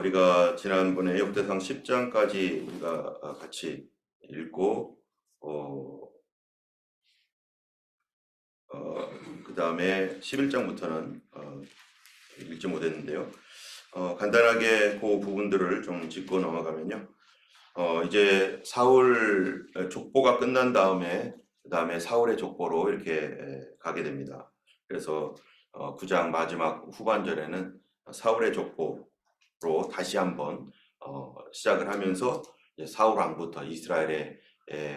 우리가 지난번에 역대상 10장까지 우리가 같이 읽고 그 다음에 11장부터는 읽지 못했는데요. 간단하게 그 부분들을 좀 짚고 넘어가면요. 이제 사울 족보가 끝난 다음에 그 다음에 사울의 족보로 이렇게 가게 됩니다. 그래서 9장 마지막 후반절에는 사울의 족보로 다시 한번 시작을 하면서 이제 사울 왕부터 이스라엘의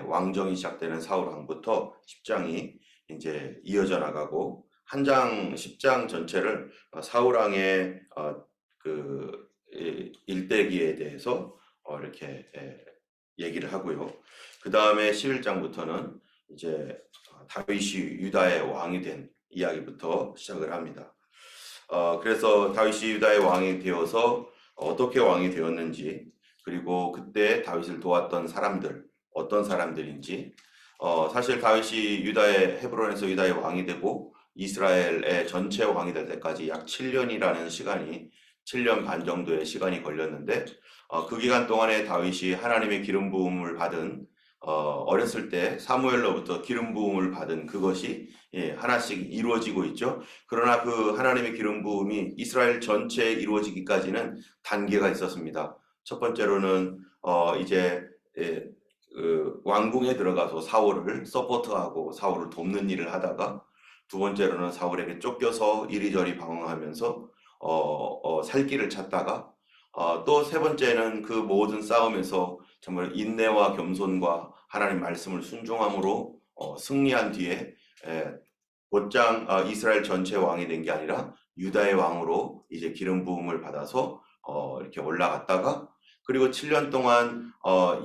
왕정이 시작되는 사울 왕부터 10장이 이제 이어져 나가고 한 장 10장 전체를 사울 왕의 그 일대기에 대해서 이렇게 얘기를 하고요. 그 다음에 11장부터는 이제 다윗이 유다의 왕이 된 이야기부터 시작을 합니다. 그래서 다윗이 유다의 왕이 되어서 어떻게 왕이 되었는지, 그리고 그때 다윗을 도왔던 사람들, 어떤 사람들인지, 사실 다윗이 헤브론에서 유다의 왕이 되고 이스라엘의 전체 왕이 될 때까지 약 7년이라는 시간이 7년 반 정도의 시간이 걸렸는데 그 기간 동안에 다윗이 하나님의 기름 부음을 받은 어렸을 때 사무엘로부터 기름 부음을 받은 그것이 하나씩 이루어지고 있죠. 그러나 그 하나님의 기름 부음이 이스라엘 전체에 이루어지기까지는 단계가 있었습니다. 첫 번째로는 이제 그 왕궁에 들어가서 사울을 서포트하고 사울을 돕는 일을 하다가, 두 번째로는 사울에게 쫓겨서 이리저리 방황하면서 살 길을 찾다가, 또 세 번째는 그 모든 싸움에서 정말 인내와 겸손과 하나님 말씀을 순종함으로 승리한 뒤에 곧장 이스라엘 전체 왕이 된 게 아니라 유다의 왕으로 이제 기름 부음을 받아서 이렇게 올라갔다가, 그리고 7년 동안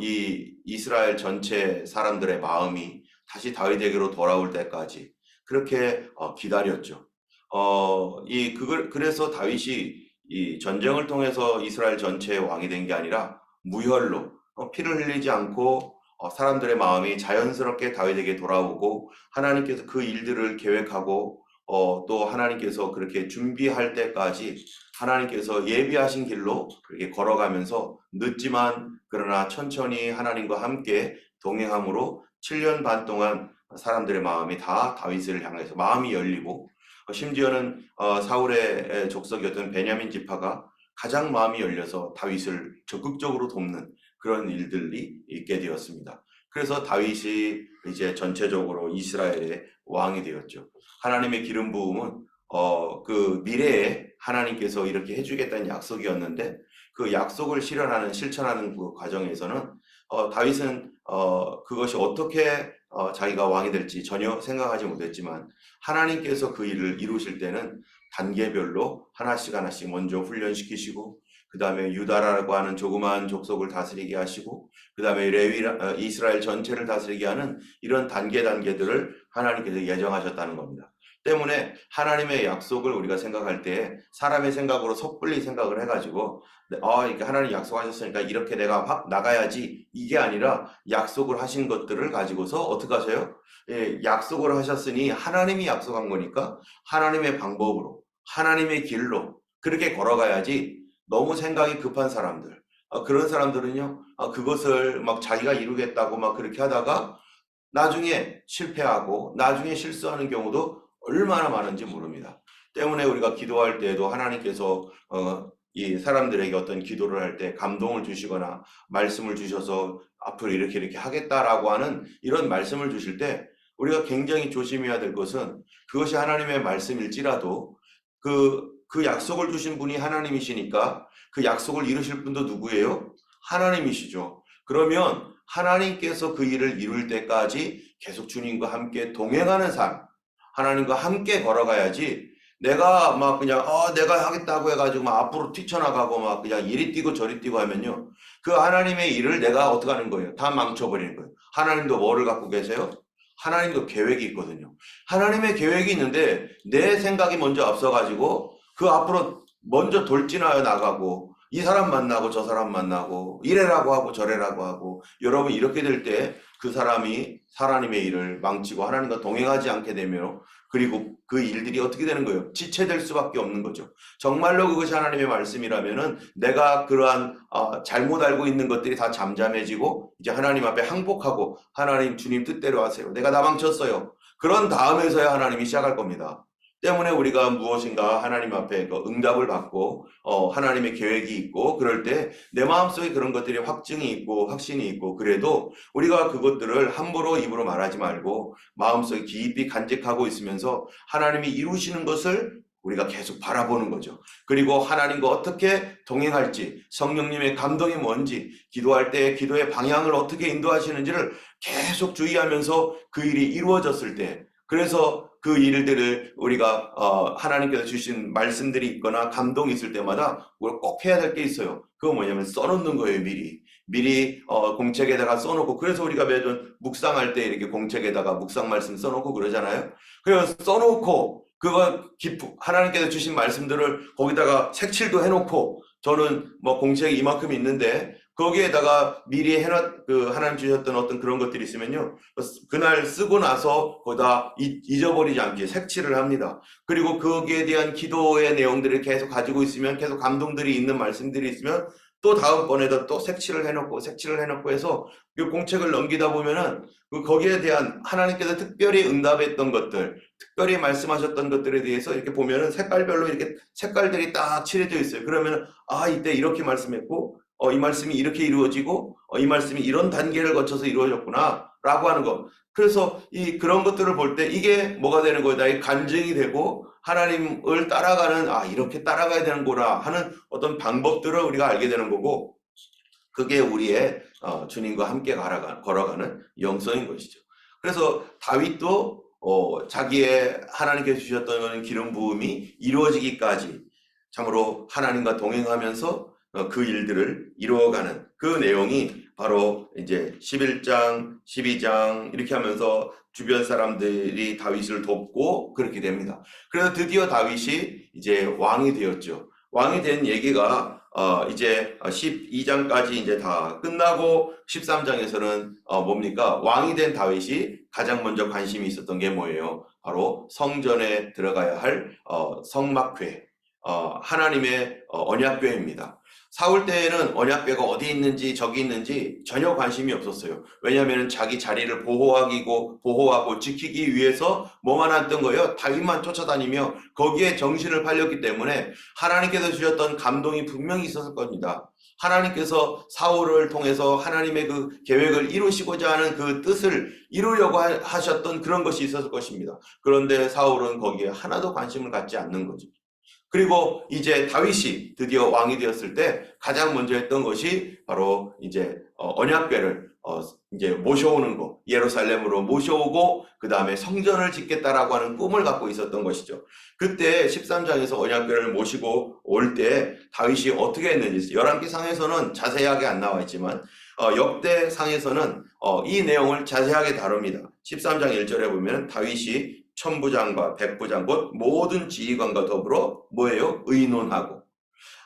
이 이스라엘 전체 사람들의 마음이 다시 다윗에게로 돌아올 때까지 그렇게 기다렸죠. 그래서 다윗이 이 전쟁을 통해서 이스라엘 전체의 왕이 된 게 아니라 무혈로 피를 흘리지 않고 사람들의 마음이 자연스럽게 다윗에게 돌아오고 하나님께서 그 일들을 계획하고 또 하나님께서 그렇게 준비할 때까지 하나님께서 예비하신 길로 그렇게 걸어가면서 늦지만 그러나 천천히 하나님과 함께 동행함으로 7년 반 동안 사람들의 마음이 다 다윗을 향해서 마음이 열리고, 심지어는 사울의 족속이었던 베냐민 지파가 가장 마음이 열려서 다윗을 적극적으로 돕는 그런 일들이 있게 되었습니다. 그래서 다윗이 이제 전체적으로 이스라엘의 왕이 되었죠. 하나님의 기름 부음은 그 미래에 하나님께서 이렇게 해주겠다는 약속이었는데, 그 약속을 실천하는 그 과정에서는 다윗은 그것이 어떻게 자기가 왕이 될지 전혀 생각하지 못했지만, 하나님께서 그 일을 이루실 때는 단계별로 하나씩 먼저 훈련시키시고, 그 다음에 유다라고 하는 조그마한 족속을 다스리게 하시고, 그 다음에 이스라엘 전체를 다스리게 하는 이런 단계들을 하나님께서 예정하셨다는 겁니다. 때문에 하나님의 약속을 우리가 생각할 때 사람의 생각으로 섣불리 생각을 해가지고 이게 하나님 약속하셨으니까 이렇게 내가 확 나가야지, 이게 아니라 약속을 하신 것들을 가지고서 어떻게 하세요? 약속을 하셨으니 하나님이 약속한 거니까 하나님의 방법으로 하나님의 길로 그렇게 걸어가야지. 너무 생각이 급한 사람들, 그런 사람들은요 그것을 막 자기가 이루겠다고 막 그렇게 하다가 나중에 실패하고 나중에 실수하는 경우도 얼마나 많은지 모릅니다. 때문에 우리가 기도할 때에도 하나님께서 이 사람들에게 어떤 기도를 할 때 감동을 주시거나 말씀을 주셔서 앞으로 이렇게 하겠다라고 하는 이런 말씀을 주실 때 우리가 굉장히 조심해야 될 것은, 그것이 하나님의 말씀일지라도 그 약속을 주신 분이 하나님이시니까 그 약속을 이루실 분도 누구예요? 하나님이시죠. 그러면 하나님께서 그 일을 이룰 때까지 계속 주님과 함께 동행하는 삶, 하나님과 함께 걸어가야지, 내가 막 그냥 내가 하겠다고 해가지고 막 앞으로 뛰쳐나가고 막 그냥 이리 뛰고 저리 뛰고 하면요, 그 하나님의 일을 내가 어떻게 하는 거예요? 다 망쳐버리는 거예요. 하나님도 뭐를 갖고 계세요? 하나님도 계획이 있거든요. 하나님의 계획이 있는데 내 생각이 먼저 앞서가지고 그 앞으로 먼저 돌진하여 나가고 이 사람 만나고 저 사람 만나고 이래라고 하고 저래라고 하고, 여러분 이렇게 될 때 그 사람이 하나님의 일을 망치고 하나님과 동행하지 않게 되면 그리고 그 일들이 어떻게 되는 거예요? 지체될 수밖에 없는 거죠. 정말로 그것이 하나님의 말씀이라면은 내가 그러한 잘못 알고 있는 것들이 다 잠잠해지고 이제 하나님 앞에 항복하고 하나님 주님 뜻대로 하세요. 내가 다 망쳤어요. 그런 다음에서야 하나님이 시작할 겁니다. 때문에 우리가 무엇인가 하나님 앞에 응답을 받고 하나님의 계획이 있고 그럴 때 내 마음속에 그런 것들이 확증이 있고 확신이 있고 그래도 우리가 그것들을 함부로 입으로 말하지 말고 마음속에 깊이 간직하고 있으면서 하나님이 이루시는 것을 우리가 계속 바라보는 거죠. 그리고 하나님과 어떻게 동행할지, 성령님의 감동이 뭔지, 기도할 때 기도의 방향을 어떻게 인도하시는지를 계속 주의하면서 그 일이 이루어졌을 때, 그래서 그 일들을 우리가 하나님께서 주신 말씀들이 있거나 감동이 있을 때마다 우리가 꼭 해야 될 게 있어요. 그거 뭐냐면 써놓는 거예요. 미리 공책에다가 써놓고, 그래서 우리가 매번 묵상할 때 이렇게 공책에다가 묵상 말씀 써놓고 그러잖아요. 그래서 써놓고 그거 하나님께서 주신 말씀들을 거기다가 색칠도 해놓고, 저는 뭐 공책이 이만큼 있는데 거기에다가 미리 하나님 주셨던 어떤 그런 것들이 있으면요, 그날 쓰고 나서 거기다 잊어버리지 않게 색칠을 합니다. 그리고 거기에 대한 기도의 내용들을 계속 가지고 있으면, 계속 감동들이 있는 말씀들이 있으면 또 다음번에도 또 색칠을 해놓고 해서 그 공책을 넘기다 보면은 거기에 대한 하나님께서 특별히 응답했던 것들, 특별히 말씀하셨던 것들에 대해서 이렇게 보면은 색깔별로 이렇게 색깔들이 딱 칠해져 있어요. 그러면은 이때 이렇게 말씀했고, 이 말씀이 이렇게 이루어지고, 이 말씀이 이런 단계를 거쳐서 이루어졌구나 라고 하는 거. 그래서 그런 것들을 볼 때 이게 뭐가 되는 거예요? 나의 간증이 되고 하나님을 따라가는, 이렇게 따라가야 되는구나 하는 어떤 방법들을 우리가 알게 되는 거고, 그게 우리의 주님과 함께 걸어가는 영성인 것이죠. 그래서 다윗도 자기의 하나님께서 주셨던 기름 부음이 이루어지기까지 참으로 하나님과 동행하면서 그 일들을 이루어가는 그 내용이 바로 이제 11장, 12장 이렇게 하면서 주변 사람들이 다윗을 돕고 그렇게 됩니다. 그래서 드디어 다윗이 이제 왕이 되었죠. 왕이 된 얘기가 이제 12장까지 이제 다 끝나고 13장에서는 뭡니까? 왕이 된 다윗이 가장 먼저 관심이 있었던 게 뭐예요? 바로 성전에 들어가야 할 성막궤, 하나님의 언약궤입니다. 사울 때에는 언약궤가 어디 있는지 저기 있는지 전혀 관심이 없었어요. 왜냐하면 자기 자리를 보호하고 지키기 위해서 뭐만 했던 거예요? 다윗만 쫓아다니며 거기에 정신을 팔렸기 때문에 하나님께서 주셨던 감동이 분명히 있었을 겁니다. 하나님께서 사울을 통해서 하나님의 그 계획을 이루시고자 하는 그 뜻을 이루려고 하셨던 그런 것이 있었을 것입니다. 그런데 사울은 거기에 하나도 관심을 갖지 않는 거죠. 그리고 이제 다윗이 드디어 왕이 되었을 때 가장 먼저 했던 것이 바로 이제 언약궤를 이제 모셔오는 거, 예루살렘으로 모셔오고 그 다음에 성전을 짓겠다라고 하는 꿈을 갖고 있었던 것이죠. 그때 13장에서 언약궤를 모시고 올 때 다윗이 어떻게 했는지 11기상에서는 자세하게 안 나와 있지만 역대상에서는 이 내용을 자세하게 다룹니다. 13장 1절에 보면 다윗이 천부장과 백부장 곧 모든 지휘관과 더불어 뭐예요? 의논하고,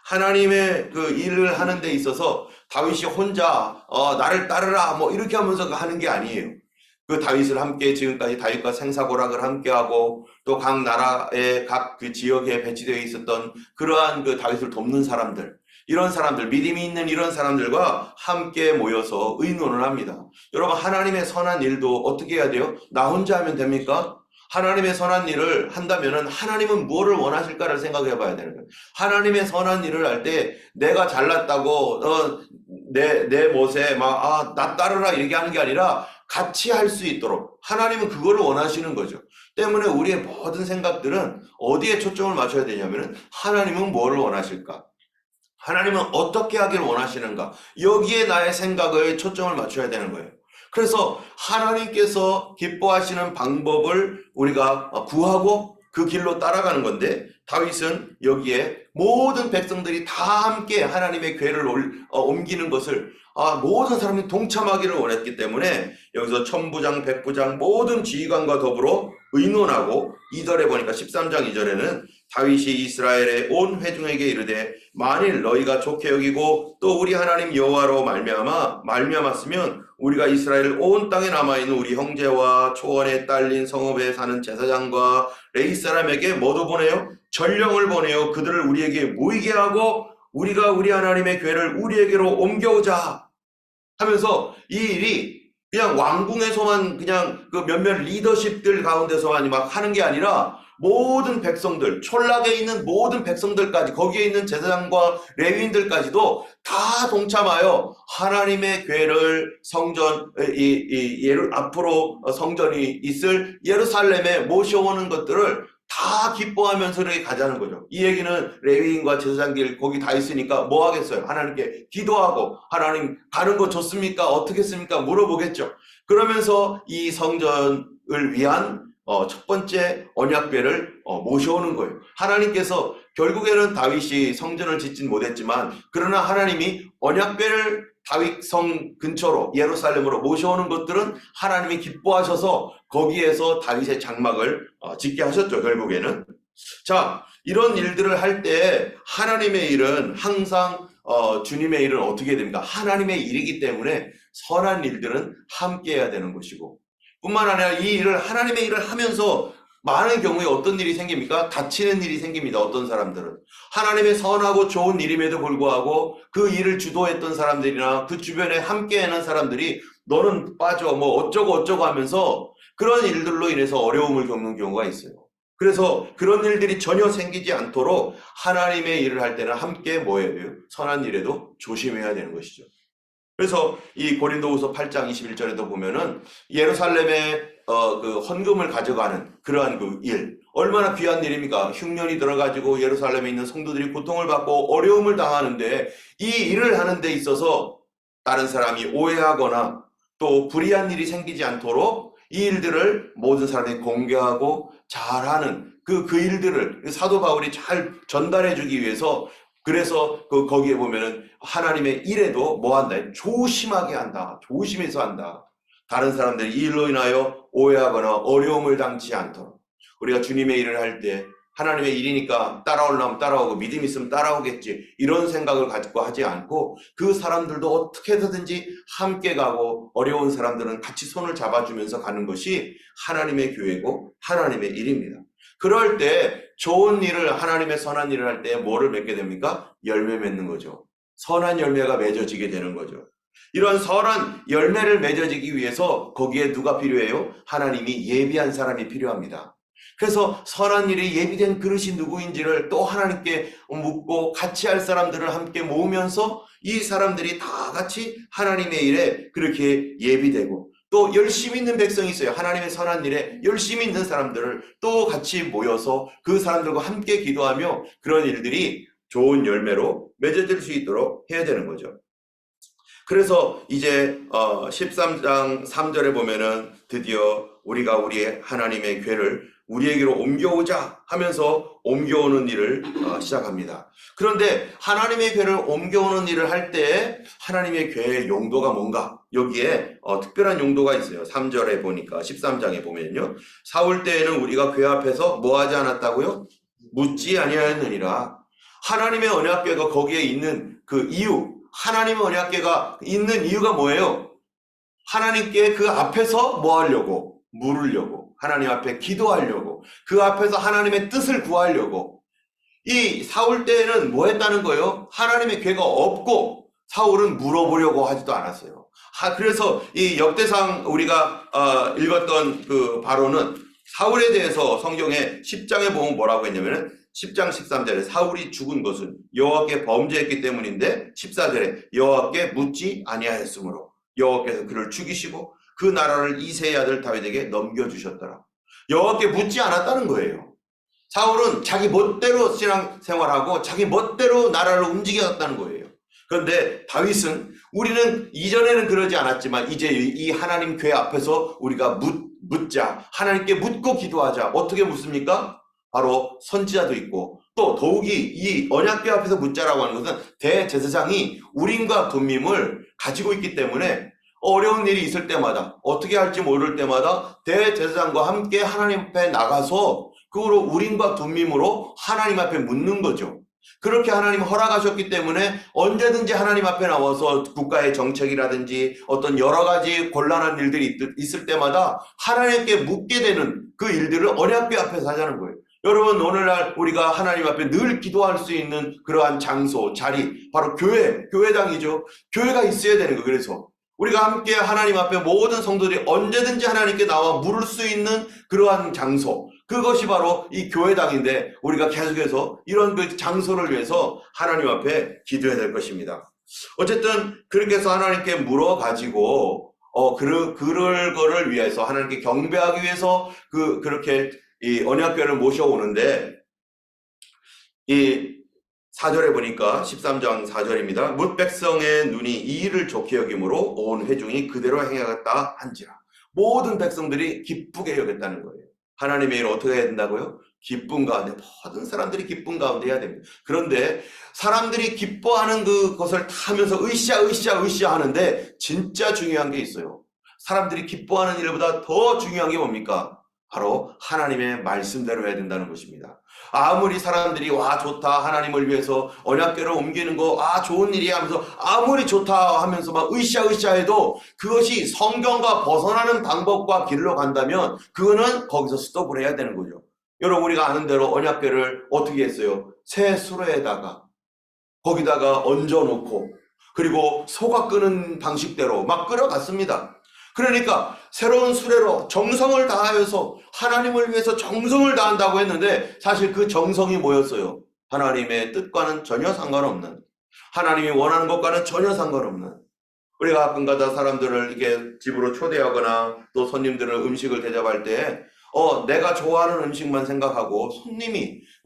하나님의 그 일을 하는 데 있어서 다윗이 혼자 나를 따르라 뭐 이렇게 하면서 하는 게 아니에요. 그 다윗을 함께 지금까지 다윗과 생사고락을 함께하고 또 각 나라의 각 그 지역에 배치되어 있었던 그러한 그 다윗을 돕는 사람들, 이런 사람들, 믿음이 있는 이런 사람들과 함께 모여서 의논을 합니다. 여러분, 하나님의 선한 일도 어떻게 해야 돼요? 나 혼자 하면 됩니까? 하나님의 선한 일을 한다면은 하나님은 무엇을 원하실까를 생각해 봐야 되는 거예요. 하나님의 선한 일을 할 때 내가 잘났다고 내 못에 나 따르라 얘기하는 게 아니라 같이 할 수 있도록 하나님은 그거를 원하시는 거죠. 때문에 우리의 모든 생각들은 어디에 초점을 맞춰야 되냐면은 하나님은 뭐를 원하실까? 하나님은 어떻게 하기를 원하시는가? 여기에 나의 생각을 초점을 맞춰야 되는 거예요. 그래서 하나님께서 기뻐하시는 방법을 우리가 구하고 그 길로 따라가는 건데, 다윗은 여기에 모든 백성들이 다 함께 하나님의 궤를 옮기는 것을 모든 사람이 동참하기를 원했기 때문에 여기서 천부장, 백부장 모든 지휘관과 더불어 의논하고, 2절에 보니까 13장 2절에는 다윗이 이스라엘의 온 회중에게 이르되 만일 너희가 좋게 여기고 또 우리 하나님 여호와로 말미암았으면 우리가 이스라엘 온 땅에 남아있는 우리 형제와 초원에 딸린 성읍에 사는 제사장과 레위 사람에게 모두 보내요 전령을 보내어 그들을 우리에게 모이게 하고 우리가 우리 하나님의 궤를 우리에게로 옮겨오자 하면서 이 일이 그냥 왕궁에서만 그냥 그 몇몇 리더십들 가운데서만 막 하는 게 아니라 모든 백성들, 촌락에 있는 모든 백성들까지 거기에 있는 제사장과 레위인들까지도 다 동참하여 하나님의 궤를 성전 앞으로 성전이 있을 예루살렘에 모셔오는 것들을 다 기뻐하면서 이렇게 가자는 거죠. 이 얘기는 레위인과 제사장들 거기 다 있으니까 뭐 하겠어요? 하나님께 기도하고 하나님 가는 거 좋습니까? 어떻겠습니까? 물어보겠죠. 그러면서 이 성전을 위한 첫 번째 언약궤를 모셔오는 거예요. 하나님께서 결국에는 다윗이 성전을 짓진 못했지만 그러나 하나님이 언약궤를 다윗 성 근처로 예루살렘으로 모셔오는 것들은 하나님이 기뻐하셔서 거기에서 다윗의 장막을 짓게 하셨죠. 결국에는 자 이런 일들을 할 때 하나님의 일은 항상 주님의 일은 어떻게 됩니까? 하나님의 일이기 때문에 선한 일들은 함께 해야 되는 것이고 뿐만 아니라 이 일을 하나님의 일을 하면서 많은 경우에 어떤 일이 생깁니까? 다치는 일이 생깁니다. 어떤 사람들은 하나님의 선하고 좋은 일임에도 불구하고 그 일을 주도했던 사람들이나 그 주변에 함께하는 사람들이 너는 빠져 뭐 어쩌고 하면서 그런 일들로 인해서 어려움을 겪는 경우가 있어요. 그래서 그런 일들이 전혀 생기지 않도록 하나님의 일을 할 때는 함께 뭐 해야 돼요? 선한 일에도 조심해야 되는 것이죠. 그래서 이 고린도후서 8장 21절에도 보면은 예루살렘에 그 헌금을 가져가는 그러한 그 일 얼마나 귀한 일입니까? 흉년이 들어가지고 예루살렘에 있는 성도들이 고통을 받고 어려움을 당하는데 이 일을 하는 데 있어서 다른 사람이 오해하거나 또 불의한 일이 생기지 않도록 이 일들을 모든 사람이 공개하고 잘하는 그 일들을 사도 바울이 잘 전달해 주기 위해서 그래서 거기에 보면은 하나님의 일에도 뭐 한다? 조심하게 한다. 조심해서 한다. 다른 사람들이 이 일로 인하여 오해하거나 어려움을 당치 않도록 우리가 주님의 일을 할 때 하나님의 일이니까 따라오려면 따라오고 믿음 있으면 따라오겠지 이런 생각을 가지고 하지 않고 그 사람들도 어떻게 해서든지 함께 가고 어려운 사람들은 같이 손을 잡아주면서 가는 것이 하나님의 교회고 하나님의 일입니다. 그럴 때 좋은 일을 하나님의 선한 일을 할 때 뭐를 맺게 됩니까? 열매 맺는 거죠. 선한 열매가 맺어지게 되는 거죠. 이런 선한 열매를 맺어지기 위해서 거기에 누가 필요해요? 하나님이 예비한 사람이 필요합니다. 그래서 선한 일이 예비된 그릇이 누구인지를 또 하나님께 묻고 같이 할 사람들을 함께 모으면서 이 사람들이 다 같이 하나님의 일에 그렇게 예비되고 또 열심히 있는 백성이 있어요. 하나님의 선한 일에 열심히 있는 사람들을 또 같이 모여서 그 사람들과 함께 기도하며 그런 일들이 좋은 열매로 맺어질 수 있도록 해야 되는 거죠. 그래서 이제 13장 3절에 보면은 드디어 우리가 우리의 하나님의 궤를 우리에게로 옮겨오자 하면서 옮겨오는 일을 시작합니다. 그런데 하나님의 궤를 옮겨오는 일을 할 때 하나님의 궤의 용도가 뭔가? 여기에 특별한 용도가 있어요. 3절에 보니까 13장에 보면요. 사울 때에는 우리가 궤 앞에서 뭐 하지 않았다고요? 묻지 아니하였느니라. 하나님의 언약궤가 거기에 있는 그 이유, 하나님의 언약궤가 있는 이유가 뭐예요? 하나님께 그 앞에서 뭐 하려고? 물으려고. 하나님 앞에 기도하려고. 그 앞에서 하나님의 뜻을 구하려고. 이 사울 때에는 뭐 했다는 거예요? 하나님의 궤가 없고 사울은 물어보려고 하지도 않았어요. 그래서 이 역대상 우리가 읽었던 그 바로는 사울에 대해서 성경에 10장에 보면 뭐라고 했냐면은 10장 13절에 사울이 죽은 것은 여호와께 범죄했기 때문인데 14절에 여호와께 묻지 아니하였으므로 여호와께서 그를 죽이시고 그 나라를 이새의 아들 다윗에게 넘겨주셨더라. 여호와께 묻지 않았다는 거예요. 사울은 자기 멋대로 신앙생활하고 자기 멋대로 나라를 움직였다는 거예요. 그런데 다윗은 우리는 이전에는 그러지 않았지만 이제 이 하나님 궤 앞에서 우리가 묻자. 하나님께 묻고 기도하자. 어떻게 묻습니까? 바로 선지자도 있고 또 더욱이 이 언약궤 앞에서 묻자라고 하는 것은 대제사장이 우림과 둠밈을 가지고 있기 때문에 어려운 일이 있을 때마다 어떻게 할지 모를 때마다 대제사장과 함께 하나님 앞에 나가서 그거로 우림과 둠밈으로 하나님 앞에 묻는 거죠. 그렇게 하나님 허락하셨기 때문에 언제든지 하나님 앞에 나와서 국가의 정책이라든지 어떤 여러 가지 곤란한 일들이 있을 때마다 하나님께 묻게 되는 그 일들을 언약궤 앞에서 하자는 거예요. 여러분, 오늘날 우리가 하나님 앞에 늘 기도할 수 있는 그러한 장소, 자리, 바로 교회당이죠. 교회가 있어야 되는 거예요. 그래서 우리가 함께 하나님 앞에 모든 성도들이 언제든지 하나님께 나와 물을 수 있는 그러한 장소, 그것이 바로 이 교회당인데 우리가 계속해서 이런 그 장소를 위해서 하나님 앞에 기도해야 될 것입니다. 어쨌든 그렇게 해서 하나님께 물어가지고 그럴 거를 위해서 하나님께 경배하기 위해서 그렇게 이 언약궤를 모셔오는데, 이 4절에 보니까 13장 4절입니다. 뭇 백성의 눈이 이 일을 좋게 여김으로 온 회중이 그대로 행하겠다 한지라. 모든 백성들이 기쁘게 여겼다는 거예요. 하나님의 일을 어떻게 해야 된다고요? 기쁨 가운데, 모든 사람들이 기쁨 가운데 해야 됩니다. 그런데 사람들이 기뻐하는 그것을 타면서 으쌰 하는데 진짜 중요한 게 있어요. 사람들이 기뻐하는 일보다 더 중요한 게 뭡니까? 바로 하나님의 말씀대로 해야 된다는 것입니다. 아무리 사람들이 와 좋다 하나님을 위해서 언약궤를 옮기는 거 좋은 일이야 하면서 아무리 좋다 하면서 막 으쌰 해도 그것이 성경과 벗어나는 방법과 길로 간다면 그거는 거기서 스톱을 해야 되는 거죠. 여러분, 우리가 아는 대로 언약궤를 어떻게 했어요? 새 수레에다가 거기다가 얹어놓고 그리고 소가 끄는 방식대로 막 끌어갔습니다. 그러니까 새로운 수레로 정성을 다하여서 하나님을 위해서 정성을 다한다고 했는데 사실 그 정성이 뭐였어요? 하나님의 뜻과는 전혀 상관없는, 하나님이 원하는 것과는 전혀 상관없는, 우리가 가끔가다 사람들을 이렇게 집으로 초대하거나 또 손님들을 음식을 대접할 때 내가 좋아하는 음식만 생각하고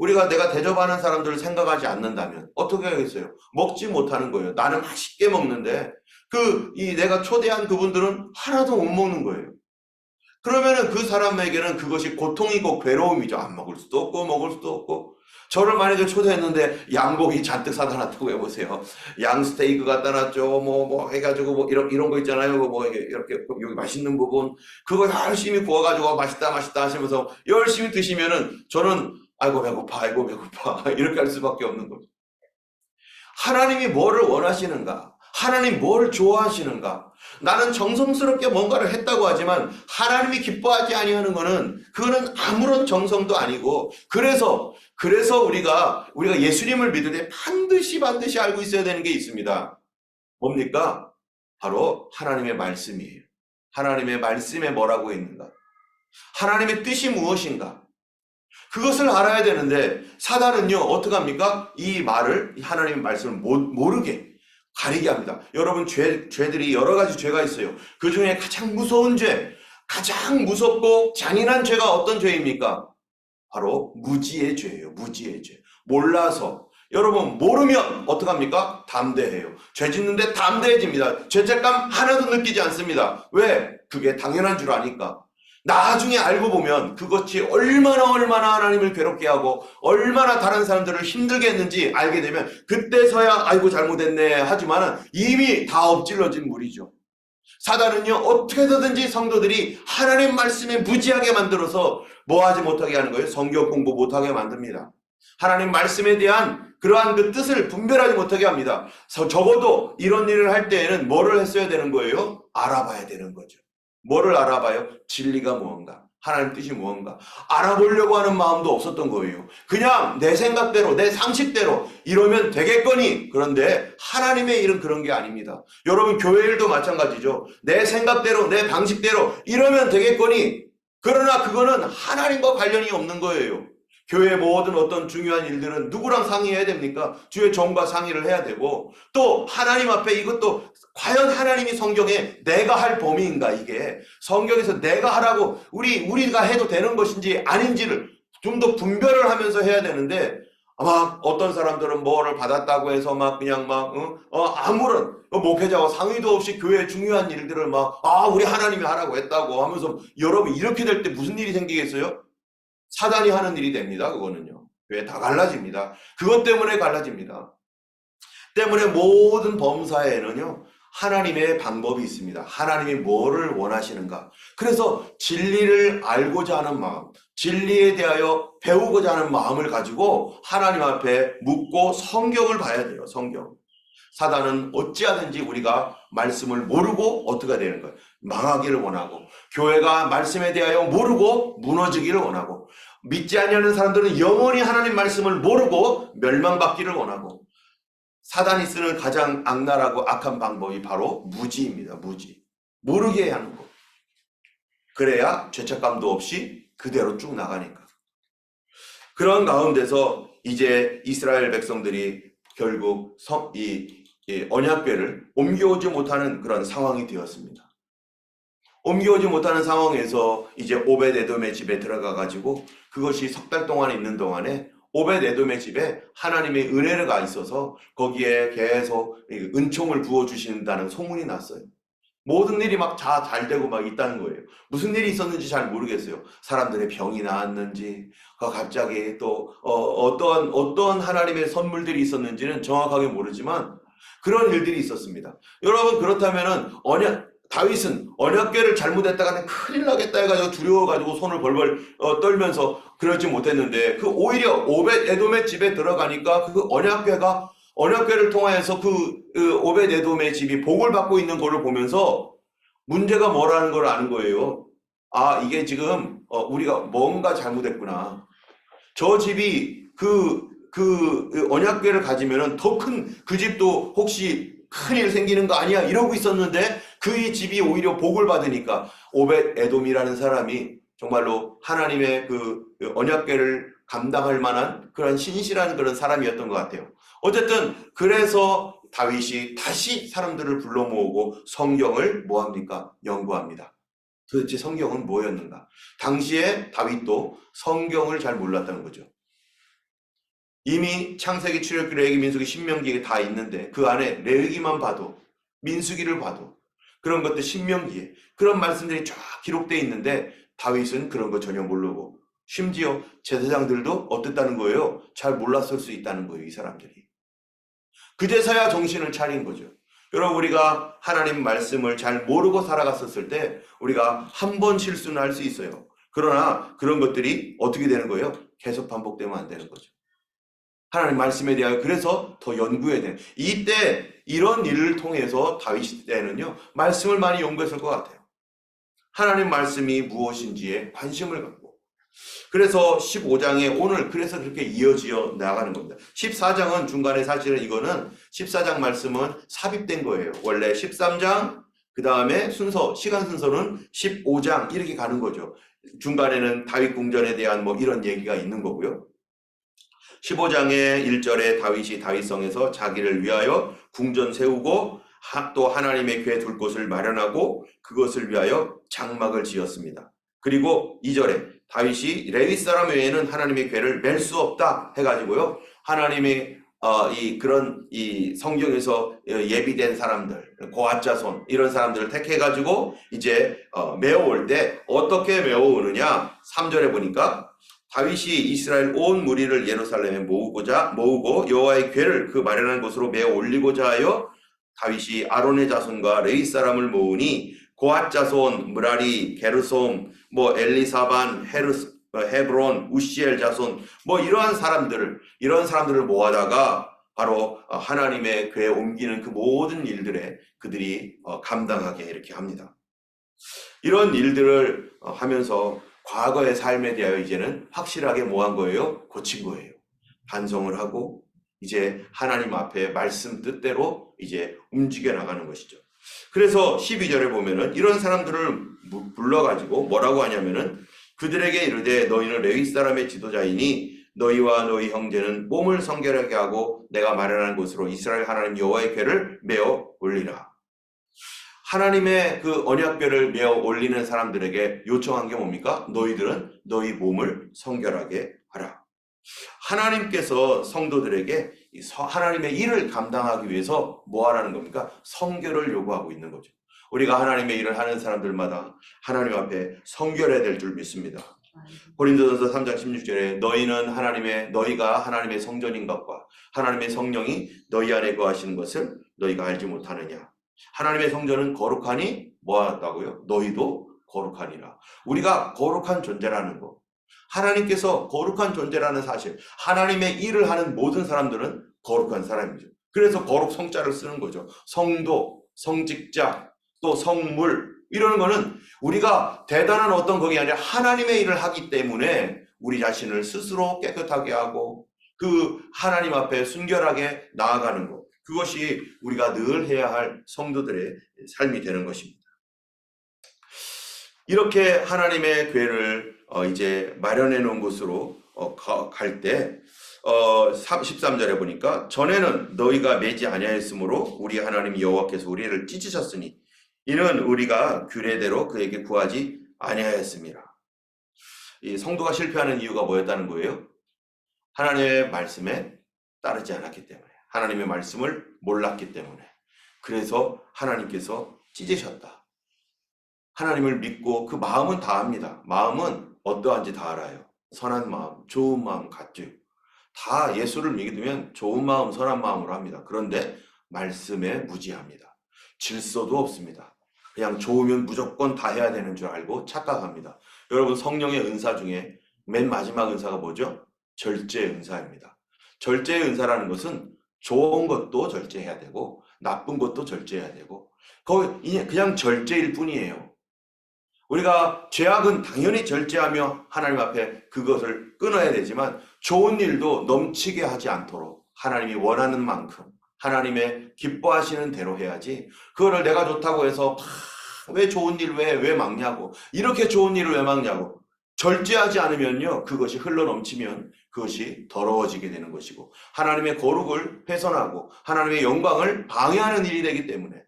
내가 대접하는 사람들을 생각하지 않는다면 어떻게 하겠어요? 먹지 못하는 거예요. 나는 맛있게 먹는데 내가 초대한 그분들은 하나도 못 먹는 거예요. 그러면은 그 사람에게는 그것이 고통이고 괴로움이죠. 안 먹을 수도 없고 먹을 수도 없고. 저를 만약에 초대했는데 양고기 잔뜩 사다 놨다고 해보세요. 양 스테이크 갖다 놨죠. 해가지고 이런 거 있잖아요. 이렇게 여기 맛있는 부분 그거 열심히 구워가지고 맛있다 하시면서 열심히 드시면은 저는 아이고 배고파 이렇게 할 수밖에 없는 거죠. 하나님이 뭐를 원하시는가? 하나님 뭘 좋아하시는가? 나는 정성스럽게 뭔가를 했다고 하지만 하나님이 기뻐하지 아니하는 그거는 아무런 정성도 아니고, 그래서 우리가 예수님을 믿을 때 반드시 알고 있어야 되는 게 있습니다. 뭡니까? 바로 하나님의 말씀이에요. 하나님의 말씀에 뭐라고 있는가? 하나님의 뜻이 무엇인가? 그것을 알아야 되는데 사단은요 어떻게 합니까? 이 하나님의 말씀을 모르게 가리게 합니다. 여러분, 죄들이 여러 가지 죄가 있어요. 그 중에 가장 무서운 죄, 가장 무섭고 잔인한 죄가 어떤 죄입니까? 바로 무지의 죄예요. 무지의 죄. 몰라서. 여러분, 모르면 어떡합니까? 담대해요. 죄 짓는데 담대해집니다. 죄책감 하나도 느끼지 않습니다. 왜? 그게 당연한 줄 아니까. 나중에 알고 보면 그것이 얼마나 하나님을 괴롭게 하고 얼마나 다른 사람들을 힘들게 했는지 알게 되면 그때서야 아이고 잘못했네 하지만 이미 다 엎질러진 물이죠. 사단은요 어떻게 해서든지 성도들이 하나님 말씀에 무지하게 만들어서 뭐하지 못하게 하는 거예요? 성경 공부 못하게 만듭니다. 하나님 말씀에 대한 그러한 그 뜻을 분별하지 못하게 합니다. 적어도 이런 일을 할 때에는 뭐를 했어야 되는 거예요? 알아봐야 되는 거죠. 뭐를 알아봐요? 진리가 무언가, 하나님 뜻이 무언가 알아보려고 하는 마음도 없었던 거예요. 그냥 내 생각대로, 내 상식대로 이러면 되겠거니. 그런데 하나님의 일은 그런 게 아닙니다. 여러분, 교회 일도 마찬가지죠. 내 생각대로, 내 방식대로 이러면 되겠거니. 그러나 그거는 하나님과 관련이 없는 거예요. 교회의 모든 어떤 중요한 일들은 누구랑 상의해야 됩니까? 주의 종과 상의를 해야 되고, 또 하나님 앞에 이것도 과연 하나님이 성경에 내가 할 범위인가, 이게 성경에서 내가 하라고 우리가 해도 되는 것인지 아닌지를 좀 더 분별을 하면서 해야 되는데, 막 어떤 사람들은 뭐를 받았다고 해서 아무런 목회자와 상의도 없이 교회의 중요한 일들을 우리 하나님이 하라고 했다고 하면서, 여러분 이렇게 될 때 무슨 일이 생기겠어요? 사단이 하는 일이 됩니다. 그거는요. 왜 다 갈라집니다. 그것 때문에 갈라집니다. 때문에 모든 범사에는요 하나님의 방법이 있습니다. 하나님이 뭐를 원하시는가. 그래서 진리를 알고자 하는 마음, 진리에 대하여 배우고자 하는 마음을 가지고 하나님 앞에 묻고 성경을 봐야 돼요. 성경. 사단은 어찌하든지 우리가 말씀을 모르고 어떻게 되는 거예요? 망하기를 원하고, 교회가 말씀에 대하여 모르고 무너지기를 원하고, 믿지 아니하는 사람들은 영원히 하나님 말씀을 모르고 멸망받기를 원하고, 사단이 쓰는 가장 악랄하고 악한 방법이 바로 무지입니다. 무지. 모르게 하는 거. 그래야 죄책감도 없이 그대로 쭉 나가니까. 그런 가운데서 이제 이스라엘 백성들이 결국 언약궤를 옮겨오지 못하는 그런 상황이 되었습니다. 옮겨오지 못하는 상황에서 이제 오벳에돔의 집에 들어가 가지고 그것이 석 달 동안 있는 동안에 오벳에돔의 집에 하나님의 은혜가 있어서 거기에 계속 은총을 부어주신다는 소문이 났어요. 모든 일이 막 다 잘 되고 막 있다는 거예요. 무슨 일이 있었는지 잘 모르겠어요. 사람들의 병이 나았는지, 갑자기 또 어떠한 하나님의 선물들이 있었는지는 정확하게 모르지만 그런 일들이 있었습니다. 여러분, 그렇다면은 다윗은 언약궤를 잘못했다가는 큰일 나겠다 해가지고 두려워가지고 손을 벌벌 떨면서 그러지 못했는데, 오히려 오벳에돔의 집에 들어가니까 그 언약궤를 통하여서 오벳에돔의 집이 복을 받고 있는 것을 보면서 문제가 뭐라는 걸 아는 거예요. 아, 이게 지금 우리가 뭔가 잘못했구나. 저 집이 언약궤를 가지면은 더 큰 그 집도 혹시 큰일 생기는 거 아니야? 이러고 있었는데 그 집이 오히려 복을 받으니까 오벳에돔이라는 사람이 정말로 하나님의 언약궤를 감당할 만한 그런 신실한 그런 사람이었던 것 같아요. 어쨌든 그래서 다윗이 다시 사람들을 불러 모으고 성경을 뭐합니까? 연구합니다. 도대체 성경은 뭐였는가? 당시에 다윗도 성경을 잘 몰랐다는 거죠. 이미 창세기, 출애굽기, 레위기, 민수기, 신명기에 다 있는데 그 안에 레위기만 봐도, 민수기를 봐도 그런 것들, 신명기에 그런 말씀들이 쫙 기록되어 있는데 다윗은 그런 거 전혀 모르고, 심지어 제사장들도 어땠다는 거예요? 잘 몰랐을 수 있다는 거예요, 이 사람들이. 그제서야 정신을 차린 거죠. 여러분, 우리가 하나님 말씀을 잘 모르고 살아갔었을 때 우리가 한 번 실수는 할 수 있어요. 그러나 그런 것들이 어떻게 되는 거예요? 계속 반복되면 안 되는 거죠. 하나님 말씀에 대하여 그래서 더 연구해야 돼요. 이때 이런 일을 통해서 다윗 때는요, 말씀을 많이 연구했을 것 같아요. 하나님 말씀이 무엇인지에 관심을 갖고. 그래서 15장에 오늘 그래서 그렇게 이어지어 나가는 겁니다. 14장은 중간에 사실은 이거는 14장 말씀은 삽입된 거예요. 원래 13장, 그 다음에 시간 순서는 15장 이렇게 가는 거죠. 중간에는 다윗 궁전에 대한 뭐 이런 얘기가 있는 거고요. 15장의 1절에 다윗이 다윗성에서 자기를 위하여 궁전 세우고 또 하나님의 궤 둘 곳을 마련하고 그것을 위하여 장막을 지었습니다. 그리고 2절에 다윗이 레위 사람 외에는 하나님의 궤를 맬 수 없다 해가지고요, 하나님의 이 성경에서 예비된 사람들, 고앗 자손 이런 사람들을 택해가지고 이제 메어올 때 어떻게 메어오느냐, 3절에 보니까 다윗이 이스라엘 온 무리를 예루살렘에 모으고 여호와의 궤를 그 마련한 곳으로 메어 올리고자 하여 다윗이 아론의 자손과 레위 사람을 모으니 고앗 자손, 므라리, 게르솜, 엘리사반, 헤브론, 우시엘 자손, 이런 사람들을 모아다가 바로 하나님의 궤에 옮기는 그 모든 일들에 그들이 감당하게 이렇게 합니다. 이런 일들을 하면서 과거의 삶에 대하여 이제는 확실하게 뭐한 거예요? 고친 거예요. 반성을 하고 이제 하나님 앞에 말씀 뜻대로 이제 움직여 나가는 것이죠. 그래서 12절에 보면은 이런 사람들을 불러가지고 뭐라고 하냐면은 그들에게 이르되 너희는 레위 사람의 지도자이니 너희와 너희 형제는 몸을 성결하게 하고 내가 마련한 곳으로 이스라엘 하나님 여호와의 궤를 메어 올리라. 하나님의 그 언약궤를 메어 올리는 사람들에게 요청한 게 뭡니까? 너희들은 너희 몸을 성결하게 하라. 하나님께서 성도들에게 하나님의 일을 감당하기 위해서 뭐 하라는 겁니까? 성결을 요구하고 있는 거죠. 우리가 하나님의 일을 하는 사람들마다 하나님 앞에 성결해야 될 줄 믿습니다. 고린도전서 3장 16절에 너희가 하나님의 성전인 것과 하나님의 성령이 너희 안에 거하시는 것을 너희가 알지 못하느냐. 하나님의 성전은 거룩하니 뭐하다고요? 너희도 거룩하니라. 우리가 거룩한 존재라는 거. 하나님께서 거룩한 존재라는 사실, 하나님의 일을 하는 모든 사람들은 거룩한 사람이죠. 그래서 거룩 성자를 쓰는 거죠. 성도, 성직자, 또 성물, 이런 거는 우리가 대단한 어떤 것이 아니라 하나님의 일을 하기 때문에 우리 자신을 스스로 깨끗하게 하고 그 하나님 앞에 순결하게 나아가는 것, 그것이 우리가 늘 해야 할 성도들의 삶이 되는 것입니다. 이렇게 하나님의 궤를 이제 마련해 놓은 곳으로 갈 때 13절에 보니까 전에는 너희가 매지 아니하였으므로 우리 하나님 여호와께서 우리를 찢으셨으니 이는 우리가 규례대로 그에게 구하지 아니하였습니다. 이 성도가 실패하는 이유가 뭐였다는 거예요? 하나님의 말씀에 따르지 않았기 때문에, 하나님의 말씀을 몰랐기 때문에. 그래서 하나님께서 찢으셨다. 하나님을 믿고 그 마음은 다 압니다. 마음은 어떠한지 다 알아요. 선한 마음, 좋은 마음 같죠. 다 예수를 믿으면 좋은 마음, 선한 마음으로 합니다. 그런데 말씀에 무지합니다. 질서도 없습니다. 그냥 좋으면 무조건 다 해야 되는 줄 알고 착각합니다. 여러분, 성령의 은사 중에 맨 마지막 은사가 뭐죠? 절제의 은사입니다. 절제의 은사라는 것은 좋은 것도 절제해야 되고 나쁜 것도 절제해야 되고 그냥 절제일 뿐이에요. 우리가 죄악은 당연히 절제하며 하나님 앞에 그것을 끊어야 되지만 좋은 일도 넘치게 하지 않도록 하나님이 원하는 만큼 하나님의 기뻐하시는 대로 해야지, 그거를 내가 좋다고 해서 왜 좋은 일 왜 막냐고, 이렇게 좋은 일을 왜 막냐고 절제하지 않으면요, 그것이 흘러넘치면 그것이 더러워지게 되는 것이고 하나님의 거룩을 훼손하고 하나님의 영광을 방해하는 일이 되기 때문에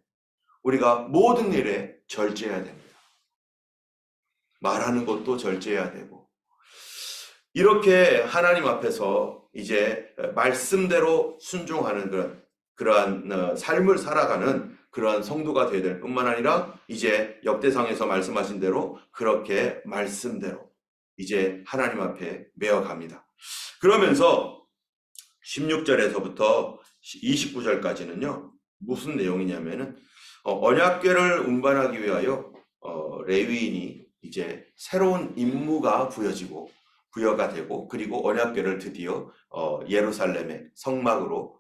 우리가 모든 일에 절제해야 됩니다. 말하는 것도 절제해야 되고, 이렇게 하나님 앞에서 이제 말씀대로 순종하는 그러한 삶을 살아가는 그러한 성도가 되어야 될 뿐만 아니라 이제 역대상에서 말씀하신 대로 그렇게 말씀대로 이제 하나님 앞에 메어갑니다. 그러면서 16절에서부터 29절까지는요 무슨 내용이냐면은 언약궤를 운반하기 위하여 레위인이 이제 새로운 임무가 부여가 되고, 그리고 언약궤를 드디어 예루살렘의 성막으로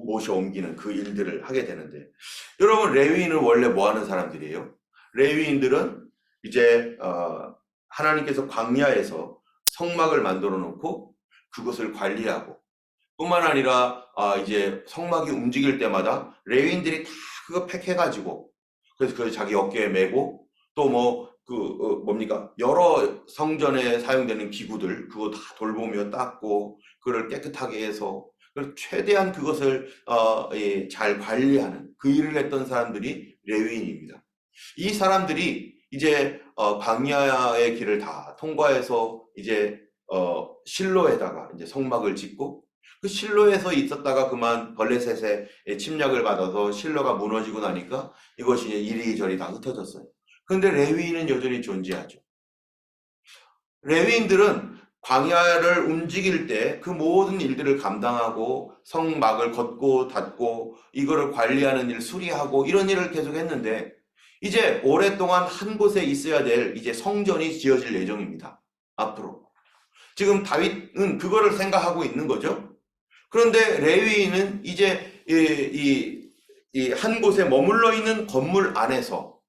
모셔 옮기는 그 일들을 하게 되는데, 여러분, 레위인은 원래 뭐 하는 사람들이에요? 레위인들은 이제 하나님께서 광야에서 성막을 만들어 놓고 그것을 관리하고, 뿐만 아니라 이제 성막이 움직일 때마다 레위인들이 다 그거 팩해가지고, 그래서 그걸 자기 어깨에 메고, 또 뭡니까? 여러 성전에 사용되는 기구들, 그거 다 돌보며 닦고, 그걸 깨끗하게 해서, 최대한 그것을 잘 관리하는 그 일을 했던 사람들이 레위인입니다. 이 사람들이 이제 광야의 길을 다 통과해서 이제 실로에다가 이제 성막을 짓고, 그 실로에서 있었다가 그만 블레셋의 침략을 받아서 실로가 무너지고 나니까 이것이 이리저리 다 흩어졌어요. 그런데 레위인은 여전히 존재하죠. 레위인들은 광야를 움직일 때 그 모든 일들을 감당하고 성막을 걷고 닫고 이거를 관리하는 일, 수리하고 이런 일을 계속 했는데, 이제 오랫동안 한 곳에 있어야 될 이제 성전이 지어질 예정입니다. 앞으로. 지금 다윗은 그거를 생각하고 있는 거죠. 그런데 레위인은 이제 이 한 곳에 머물러 있는 건물 안에서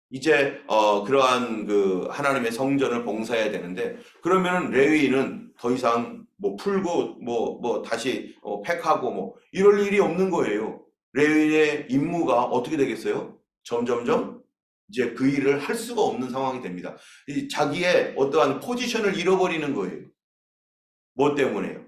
이제 그러한 그 하나님의 성전을 봉사해야 되는데, 그러면은 레위인은 더 이상 뭐 풀고 뭐 다시 팩하고 뭐 이럴 일이 없는 거예요. 레위인의 임무가 어떻게 되겠어요? 점점점 이제 그 일을 할 수가 없는 상황이 됩니다. 자기의 어떠한 포지션을 잃어버리는 거예요. 뭐 때문에요?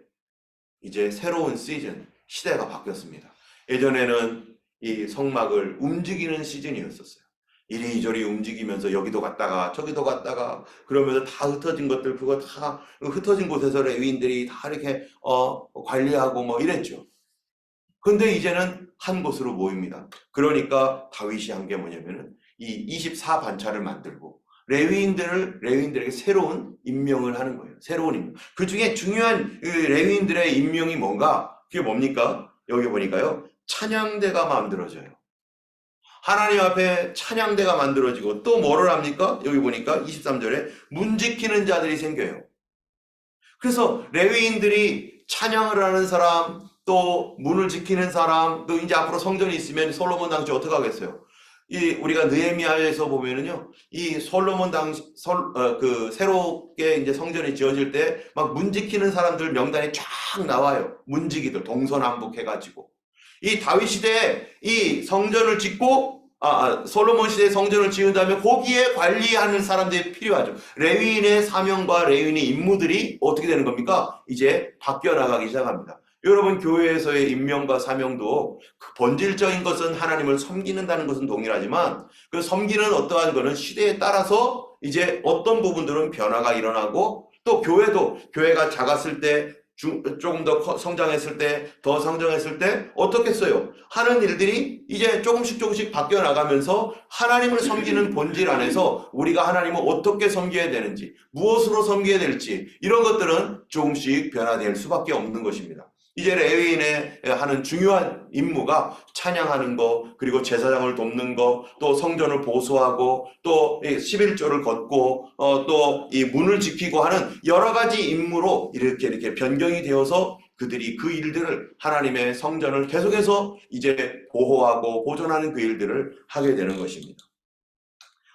이제 새로운 시즌, 시대가 바뀌었습니다. 예전에는 이 성막을 움직이는 시즌이었었어요. 이리저리 움직이면서 여기도 갔다가 저기도 갔다가 그러면서 다 흩어진 것들, 그거 다 흩어진 곳에서 레위인들이 다 이렇게 관리하고 뭐 이랬죠. 근데 이제는 한 곳으로 모입니다. 그러니까 다윗이 한 게 뭐냐면은 이 24반차를 만들고 레위인들에게 새로운 임명을 하는 거예요. 새로운 임명. 그 중에 중요한 레위인들의 임명이 뭔가? 그게 뭡니까? 여기 보니까요, 찬양대가 만들어져요. 하나님 앞에 찬양대가 만들어지고 또 뭐를 합니까? 여기 보니까 23절에 문 지키는 자들이 생겨요. 그래서 레위인들이 찬양을 하는 사람, 또 문을 지키는 사람, 또 이제 앞으로 성전이 있으면 솔로몬 당시 어떻게 하겠어요? 우리가 느헤미야에서 보면은요, 이 솔로몬 당시 새롭게 이제 성전이 지어질 때 막 문 지키는 사람들 명단이 쫙 나와요. 문지기들 동서남북 해가지고 이 다윗 시대에 이 성전을 짓고 솔로몬 시대에 성전을 지은 다음에 거기에 관리하는 사람들이 필요하죠. 레위인의 사명과 레위인의 임무들이 어떻게 되는 겁니까? 이제 바뀌어 나가기 시작합니다. 여러분, 교회에서의 임명과 사명도 그 본질적인 것은 하나님을 섬기는다는 것은 동일하지만 그 섬기는 어떠한 거는 시대에 따라서 이제 어떤 부분들은 변화가 일어나고, 또 교회가 작았을 때 조금 더 성장했을 때, 더 성장했을 때 어떻겠어요? 하는 일들이 이제 조금씩 바뀌어 나가면서 하나님을 섬기는 본질 안에서 우리가 하나님을 어떻게 섬겨야 되는지, 무엇으로 섬겨야 될지, 이런 것들은 조금씩 변화될 수밖에 없는 것입니다. 이제 레위인의 하는 중요한 임무가 찬양하는 거, 그리고 제사장을 돕는 거, 또 성전을 보수하고, 또 11조를 걷고, 또 이 문을 지키고 하는 여러 가지 임무로 이렇게 변경이 되어서 그들이 그 일들을, 하나님의 성전을 계속해서 이제 보호하고 보존하는 그 일들을 하게 되는 것입니다.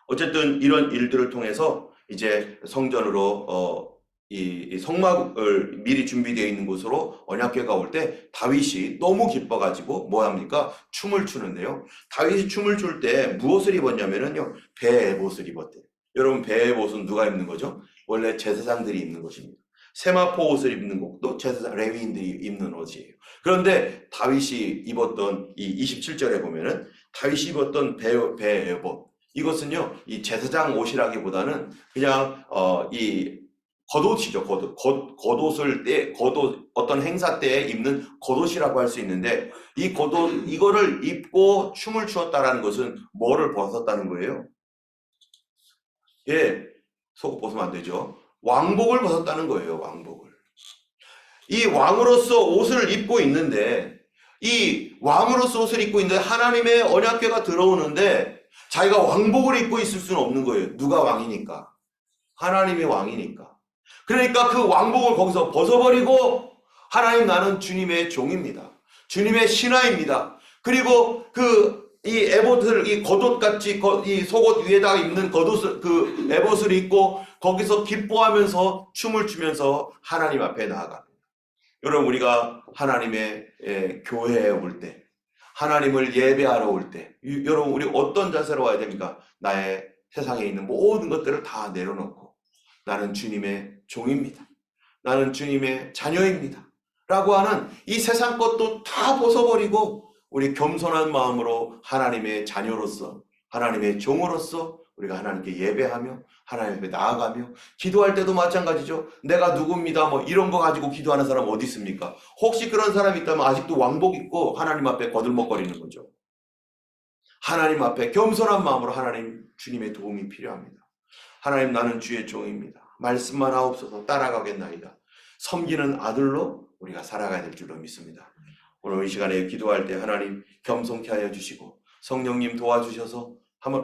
어쨌든 이런 일들을 통해서 이제 성전으로 이 성막을 미리 준비되어 있는 곳으로 언약궤가 올 때 다윗이 너무 기뻐가지고 뭐 합니까? 춤을 추는데요. 다윗이 춤을 출 때 무엇을 입었냐면요, 베옷을 입었대요. 여러분, 베옷은 누가 입는 거죠? 원래 제사장들이 입는 것입니다. 세마포 옷을 입는 것도 제사장 레위인들이 입는 옷이에요. 그런데 다윗이 입었던 이 27절에 보면은 다윗이 입었던 베옷, 이것은요, 이 제사장 옷이라기보다는 그냥 이 겉옷이죠. 겉옷, 어떤 행사 때에 입는 겉옷이라고 할 수 있는데, 이 겉옷, 이거를 입고 춤을 추었다라는 것은 뭐를 벗었다는 거예요? 예, 속옷 벗으면 안 되죠. 왕복을 벗었다는 거예요. 왕복을. 이 왕으로서 옷을 입고 있는데, 이 왕으로서 옷을 입고 있는데 하나님의 언약궤가 들어오는데 자기가 왕복을 입고 있을 수는 없는 거예요. 누가 왕이니까? 하나님이 왕이니까. 그러니까 그 왕복을 거기서 벗어버리고, 하나님, 나는 주님의 종입니다. 주님의 신하입니다. 그리고 이 에봇을, 이 겉옷같이 이 속옷 위에다가 입는 겉옷을, 그 에봇을 입고 거기서 기뻐하면서 춤을 추면서 하나님 앞에 나아갑니다. 여러분, 우리가 하나님의 교회에 올 때, 하나님을 예배하러 올 때, 여러분, 우리 어떤 자세로 와야 됩니까? 나의 세상에 있는 모든 것들을 다 내려놓고 나는 주님의 종입니다. 나는 주님의 자녀입니다. 라고 하는 이 세상 것도 다 벗어버리고 우리 겸손한 마음으로 하나님의 자녀로서, 하나님의 종으로서 우리가 하나님께 예배하며 하나님 앞에 나아가며, 기도할 때도 마찬가지죠. 내가 누굽니다 뭐 이런 거 가지고 기도하는 사람 어디 있습니까? 혹시 그런 사람이 있다면 아직도 왕복 입고 하나님 앞에 거들먹거리는 거죠. 하나님 앞에 겸손한 마음으로 하나님, 주님의 도움이 필요합니다. 하나님, 나는 주의 종입니다. 말씀만 하옵소서, 따라가겠나이다. 섬기는 아들로 우리가 살아가야 될 줄로 믿습니다. 오늘 이 시간에 기도할 때 하나님 겸손케 하여 주시고, 성령님 도와주셔서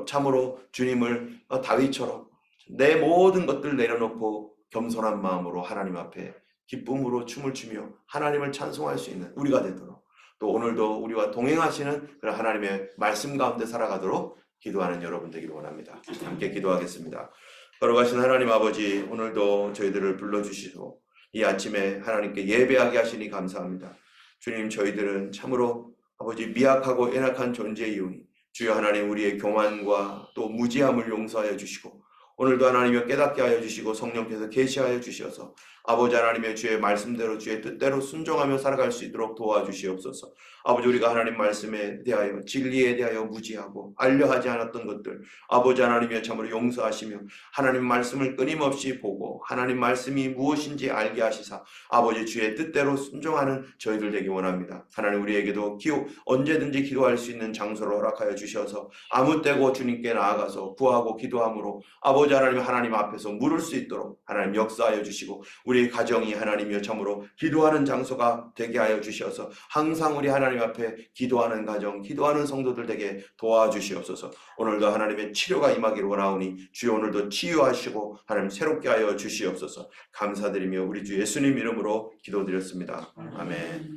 참으로 주님을 다윗처럼 내 모든 것들 내려놓고 겸손한 마음으로 하나님 앞에 기쁨으로 춤을 추며 하나님을 찬송할 수 있는 우리가 되도록, 또 오늘도 우리와 동행하시는 그런 하나님의 말씀 가운데 살아가도록 기도하는 여러분 되기를 원합니다. 함께 기도하겠습니다. 걸어가신 하나님 아버지, 오늘도 저희들을 불러주시고 이 아침에 하나님께 예배하게 하시니 감사합니다. 주님, 저희들은 참으로 아버지 미약하고 연약한 존재이오니 주여 하나님, 우리의 교만과 또 무지함을 용서하여 주시고 오늘도 하나님을 깨닫게 하여 주시고 성령께서 계시하여 주셔서 아버지 하나님의 주의 말씀대로 주의 뜻대로 순종하며 살아갈 수 있도록 도와주시옵소서. 아버지, 우리가 하나님 말씀에 대하여, 진리에 대하여 무지하고 알려하지 않았던 것들 아버지 하나님의 참으로 용서하시며 하나님 말씀을 끊임없이 보고 하나님 말씀이 무엇인지 알게 하시사 아버지 주의 뜻대로 순종하는 저희들 되기 원합니다. 하나님, 우리에게도 언제든지 기도할 수 있는 장소를 허락하여 주셔서 아무 때고 주님께 나아가서 구하고 기도함으로 아버지 하나님 앞에서 물을 수 있도록 하나님 역사하여 주시고, 우리 가정이 하나님이여 참으로 기도하는 장소가 되게 하여 주시어서 항상 우리 하나님 앞에 기도하는 가정, 기도하는 성도들 되게 도와주시옵소서. 오늘도 하나님의 치료가 임하기를 원하오니 주여 오늘도 치유하시고 하나님 새롭게 하여 주시옵소서. 감사드리며 우리 주 예수님 이름으로 기도드렸습니다. 아멘.